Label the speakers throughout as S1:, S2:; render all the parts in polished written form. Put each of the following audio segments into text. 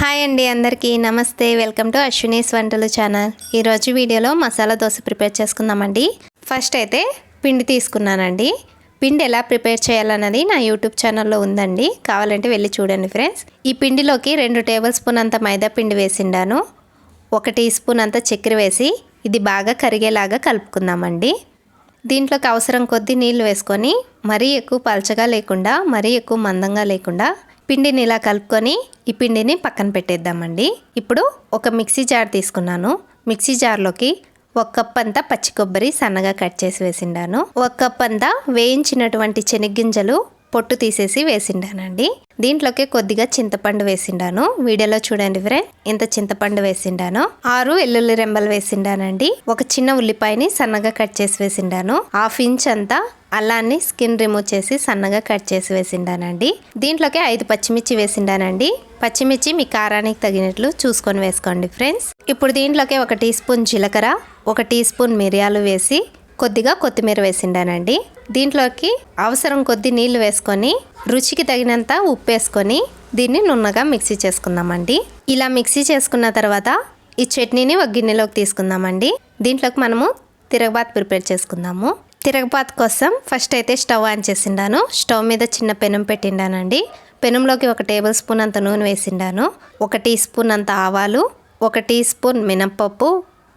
S1: Hi అండి, అందరికీ నమస్తే. వెల్కమ్ టు అశ్వినీస్ వంటలు ఛానల్. ఈరోజు వీడియోలో మసాలా దోశ ప్రిపేర్ చేసుకుందామండి. ఫస్ట్ అయితే పిండి తీసుకున్నానండి. పిండి ఎలా ప్రిపేర్ చేయాలన్నది నా యూట్యూబ్ ఛానల్లో ఉందండి, కావాలంటే వెళ్ళి చూడండి ఫ్రెండ్స్. ఈ పిండిలోకి 2 టేబుల్ స్పూన్ అంత మైదా పిండి వేసిండాను. 1 టీ స్పూన్ అంత చక్కెర వేసి ఇది బాగా కరిగేలాగా కలుపుకుందామండి. దీంట్లోకి అవసరం కొద్దీ నీళ్ళు వేసుకొని మరీ ఎక్కువ పలచగా లేకుండా మరీ ఎక్కువ మందంగా లేకుండా పిండిని ఇలా కలుపుకొని ఈ పిండిని పక్కన పెట్టేద్దామండి. ఇప్పుడు ఒక మిక్సీ జార్ తీసుకున్నాను. మిక్సీ జార్లోకి 1 కప్ అంతా పచ్చి కొబ్బరి సన్నగా కట్ చేసి వేసిండాను. 1 కప్ అంతా వేయించినటువంటి శనగ్గింజలు పొట్టు తీసేసి వేసిండానండి. దీంట్లోకి కొద్దిగా చింతపండు వేసిండాను. వీడియోలో చూడండి ఫ్రెండ్, ఇంత చింతపండు వేసిండాను. 6 వెల్లుల్లి రెమ్మలు వేసిండానండి. ఒక చిన్న ఉల్లిపాయని సన్నగా కట్ చేసి వేసిండాను. 1/2 ఇంచ్ అంతా అల్లాన్ని స్కిన్ రిమూవ్ చేసి సన్నగా కట్ చేసి వేసిండానండి. దీంట్లోకి 5 పచ్చిమిర్చి వేసిండానండి. పచ్చిమిర్చి మీ కారానికి తగినట్లు చూసుకొని వేసుకోండి ఫ్రెండ్స్. ఇప్పుడు దీంట్లోకి 1 టీ స్పూన్ జీలకర్ర, 1 టీ స్పూన్ మిరియాలు వేసి కొద్దిగా కొత్తిమీర వేసిండానండి. దీంట్లోకి అవసరం కొద్ది నీళ్లు వేసుకొని రుచికి తగినంత ఉప్పు వేసుకొని దీన్ని నున్నగా మిక్సీ చేసుకుందామండి. ఇలా మిక్సీ చేసుకున్న తర్వాత ఈ చట్నీని ఒక గిన్నెలోకి తీసుకుందామండి. దీంట్లోకి మనము తిరగబాత్ ప్రిపేర్ చేసుకుందాము. తిరగబాత్ కోసం ఫస్ట్ అయితే స్టవ్ ఆన్ చేసిండాను. స్టవ్ మీద చిన్న పెనం పెట్టిండానండి. పెనంలోకి 1 టేబుల్ స్పూన్ అంత నూనె వేసిండాను. 1 టీ స్పూన్ అంత ఆవాలు, 1 టీ స్పూన్ మినప్పప్పు,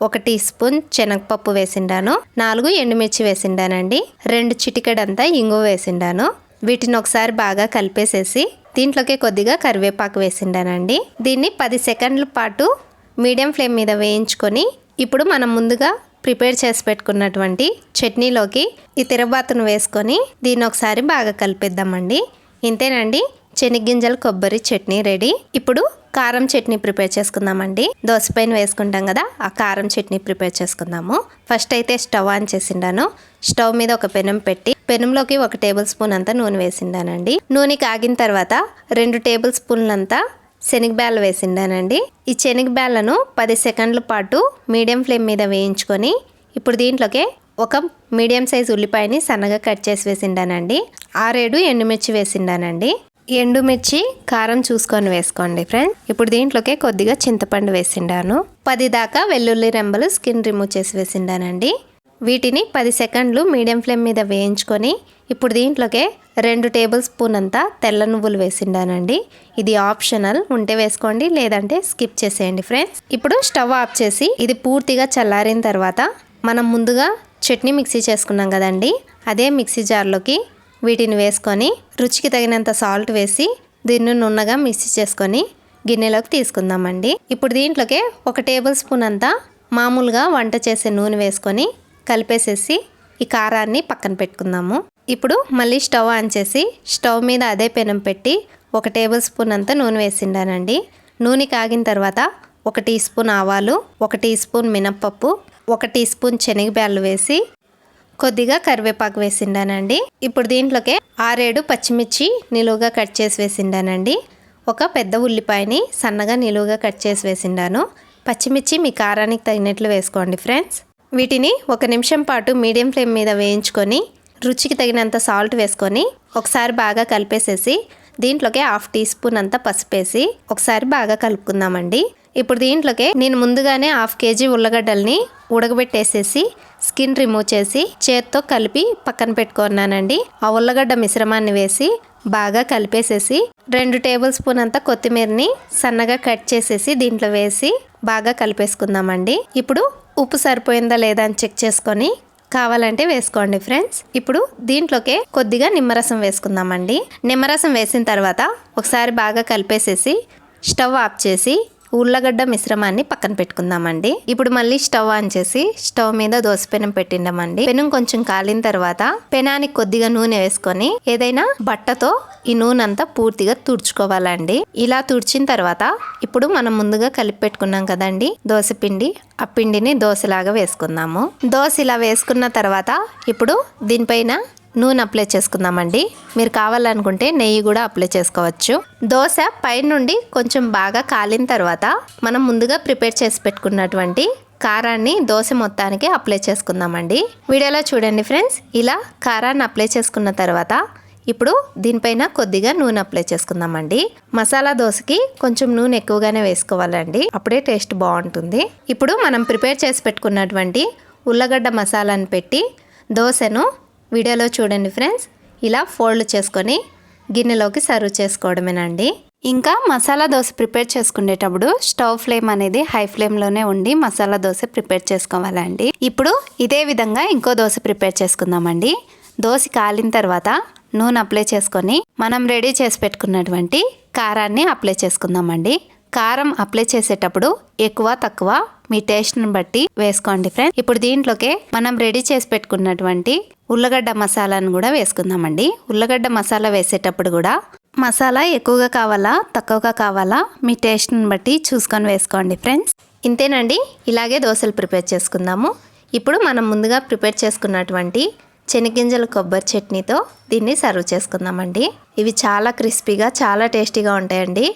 S1: 1 టీ స్పూన్ శనగపప్పు వేసిండాను. 4 ఎండుమిర్చి వేసిండానండి. 2 చిటికెడంతా ఇంగువ వేసిండాను. వీటిని ఒకసారి బాగా కలిపేసేసి దీంట్లోకి కొద్దిగా కరివేపాకు వేసిండానండి. దీన్ని 10 సెకండ్ల పాటు మీడియం ఫ్లేమ్ మీద వేయించుకొని ఇప్పుడు మనం ముందుగా ప్రిపేర్ చేసి పెట్టుకున్నటువంటి చట్నీలోకి ఈ తిరగబాతును వేసుకొని దీన్ని ఒకసారి బాగా కలిపేద్దామండి. ఇంతేనండి, శనగ్గింజల కొబ్బరి చట్నీ రెడీ. ఇప్పుడు కారం చట్నీ ప్రిపేర్ చేసుకుందామండి. దోశ పైన వేసుకుంటాం కదా, ఆ కారం చట్నీ ప్రిపేర్ చేసుకుందాము. ఫస్ట్ అయితే స్టవ్ ఆన్ చేసిండాను. స్టవ్ మీద ఒక పెనం పెట్టి పెనంలోకి 1 టేబుల్ స్పూన్ అంతా నూనె వేసిండానండి. నూనె కాగిన తర్వాత 2 టేబుల్ స్పూన్లంతా శనగబ్యాలు వేసిండానండి. ఈ శనగబ్యాలను 10 సెకండ్ల పాటు మీడియం ఫ్లేమ్ మీద వేయించుకొని ఇప్పుడు దీంట్లోకి 1 మీడియం సైజ్ ఉల్లిపాయని సన్నగా కట్ చేసి వేసిండానండి. 6-7 ఎండుమిర్చి వేసిండానండి. ఎండుమిర్చి కారం చూసుకొని వేసుకోండి ఫ్రెండ్. ఇప్పుడు దీంట్లోకి కొద్దిగా చింతపండు వేసిండాను. 10 దాకా వెల్లుల్లి రెమ్మలు స్కిన్ రిమూవ్ చేసి వేసిండానండి. వీటిని 10 సెకండ్లు మీడియం ఫ్లేమ్ మీద వేయించుకొని ఇప్పుడు దీంట్లోకి 2 టేబుల్ స్పూన్ అంతా తెల్ల నువ్వులు వేసిండానండి. ఇది ఆప్షనల్, ఉంటే వేసుకోండి, లేదంటే స్కిప్ చేసేయండి ఫ్రెండ్స్. ఇప్పుడు స్టవ్ ఆఫ్ చేసి ఇది పూర్తిగా చల్లారిన తర్వాత మనం ముందుగా చట్నీ మిక్సీ చేసుకున్నాం కదండి, అదే మిక్సీ జార్లోకి వీటిని వేసుకొని రుచికి తగినంత సాల్ట్ వేసి దీన్ని నున్నగా మిక్సీ చేసుకొని గిన్నెలోకి తీసుకుందామండి. ఇప్పుడు దీంట్లోకి 1 టేబుల్ స్పూన్ అంతా మామూలుగా వంట చేసే నూనె వేసుకొని కలిపేసేసి ఈ కారాన్ని పక్కన పెట్టుకుందాము. ఇప్పుడు మళ్ళీ స్టవ్ ఆన్ చేసి స్టవ్ మీద అదే పెనం పెట్టి 1 టేబుల్ స్పూన్ అంతా నూనె వేసిండానండి. నూనె కాగిన తర్వాత 1 టీ స్పూన్ ఆవాలు, 1 టీ స్పూన్ మినప్పప్పు, 1 టీ స్పూన్ శనగబ్యాలు వేసి కొద్దిగా కరివేపాకు వేసిండానండి. ఇప్పుడు దీంట్లోకి 6-7 పచ్చిమిర్చి నిలువుగా కట్ చేసి వేసిండానండి. 1 పెద్ద ఉల్లిపాయని సన్నగా నిలువుగా కట్ చేసి వేసిండాను. పచ్చిమిర్చి మీ కారానికి తగినట్లు వేసుకోండి ఫ్రెండ్స్. వీటిని 1 నిమిషం పాటు మీడియం ఫ్లేమ్ మీద వేయించుకొని రుచికి తగినంత సాల్ట్ వేసుకొని ఒకసారి బాగా కలిపేసేసి దీంట్లోకి 1/2 టీ స్పూన్ అంతా పసుపు వేసి ఒకసారి బాగా కలుపుకుందామండి. ఇప్పుడు దీంట్లోకి నేను ముందుగానే 1/2 కేజీ ఉల్లగడ్డల్ని ఉడకబెట్టేసేసి స్కిన్ రిమూవ్ చేసి చేత్తో కలిపి పక్కన పెట్టుకున్నానండి. ఆ ఉల్లగడ్డ మిశ్రమాన్ని వేసి బాగా కలిపేసేసి 2 టేబుల్ స్పూన్ అంతా కొత్తిమీరని సన్నగా కట్ చేసేసి దీంట్లో వేసి బాగా కలిపేసుకుందామండి. ఇప్పుడు ఉప్పు సరిపోయిందా లేదా అని చెక్ చేసుకొని కావాలంటే వేసుకోండి ఫ్రెండ్స్. ఇప్పుడు దీంట్లోకే కొద్దిగా నిమ్మరసం వేసుకుందామండి. నిమ్మరసం వేసిన తర్వాత ఒకసారి బాగా కలిపేసేసి స్టవ్ ఆఫ్ చేసి ఉల్లగడ్డ మిశ్రమాన్ని పక్కన పెట్టుకుందామండి. ఇప్పుడు మళ్ళీ స్టవ్ ఆన్ చేసి స్టవ్ మీద దోశ పెనం పెట్టిండామండి. పెనం కొంచెం కాలిన తర్వాత పెనానికి కొద్దిగా నూనె వేసుకొని ఏదైనా బట్టతో ఈ నూనె అంతా పూర్తిగా తుడుచుకోవాలండి. ఇలా తుడిచిన తర్వాత ఇప్పుడు మనం ముందుగా కలిపి పెట్టుకున్నాం కదండి దోశ పిండి, ఆ పిండిని దోశలాగా వేసుకుందాము. దోశ ఇలా వేసుకున్న తర్వాత ఇప్పుడు దీనిపైన నూనె అప్లై చేసుకుందామండి. మీరు కావాలనుకుంటే నెయ్యి కూడా అప్లై చేసుకోవచ్చు. దోశ పైనుండి కొంచెం బాగా కాలిన తర్వాత మనం ముందుగా ప్రిపేర్ చేసి పెట్టుకున్నటువంటి కారాన్ని దోశ మొత్తానికి అప్లై చేసుకుందామండి. వీడియోలో చూడండి ఫ్రెండ్స్, ఇలా కారాన్ని అప్లై చేసుకున్న తర్వాత ఇప్పుడు దీనిపైన కొద్దిగా నూనె అప్లై చేసుకుందామండి. మసాలా దోశకి కొంచెం నూనె ఎక్కువగానే వేసుకోవాలండి, అప్పుడే టేస్ట్ బాగుంటుంది. ఇప్పుడు మనం ప్రిపేర్ చేసి పెట్టుకున్నటువంటి ఉల్లగడ్డ మసాలాను పెట్టి దోశను వీడియోలో చూడండి ఫ్రెండ్స్, ఇలా ఫోల్డ్ చేసుకొని గిన్నెలోకి సర్వ్ చేసుకోవడమేనండి. ఇంకా మసాలా దోశ ప్రిపేర్ చేసుకునేటప్పుడు స్టవ్ ఫ్లేమ్ అనేది హై ఫ్లేమ్లోనే ఉండి మసాలా దోశ ప్రిపేర్ చేసుకోవాలండి. ఇప్పుడు ఇదే విధంగా ఇంకో దోశ ప్రిపేర్ చేసుకుందామండి. దోశ కాలిన తర్వాత నూనె అప్లై చేసుకొని మనం రెడీ చేసి పెట్టుకున్నటువంటి కారాన్ని అప్లై చేసుకుందామండి. కారం అప్లై చేసేటప్పుడు ఎక్కువ తక్కువ మీ టేస్ట్ని బట్టి వేసుకోండి ఫ్రెండ్స్. ఇప్పుడు దీంట్లోకి మనం రెడీ చేసి పెట్టుకున్నటువంటి ఉల్లగడ్డ మసాలాను కూడా వేసుకుందామండి. ఉల్లగడ్డ మసాలా వేసేటప్పుడు కూడా మసాలా ఎక్కువగా కావాలా తక్కువగా కావాలా మీ టేస్ట్ని బట్టి చూసుకొని వేసుకోండి ఫ్రెండ్స్. ఇంతేనండి, ఇలాగే దోశలు ప్రిపేర్ చేసుకుందాము. ఇప్పుడు మనం ముందుగా ప్రిపేర్ చేసుకున్నటువంటి శనగింజల కొబ్బరి చట్నీతో దీన్ని సర్వ్ చేసుకుందామండి. ఇవి చాలా క్రిస్పీగా చాలా టేస్టీగా ఉంటాయండి.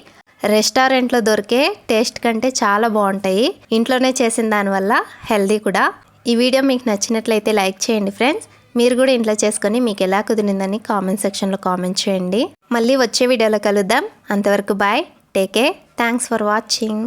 S1: రెస్టారెంట్లో దొరికే టేస్ట్ కంటే చాలా బాగుంటాయి. ఇంట్లోనే చేసిన దానివల్ల హెల్దీ కూడా. ఈ వీడియో మీకు నచ్చినట్లయితే లైక్ చేయండి ఫ్రెండ్స్. మీరు కూడా ఇంట్లో చేసుకొని మీకు ఎలా కుదిరిందని కామెంట్ సెక్షన్లో కామెంట్ చేయండి. మళ్ళీ వచ్చే వీడియోలో కలుద్దాం. అంతవరకు bye, take care, thanks for watching.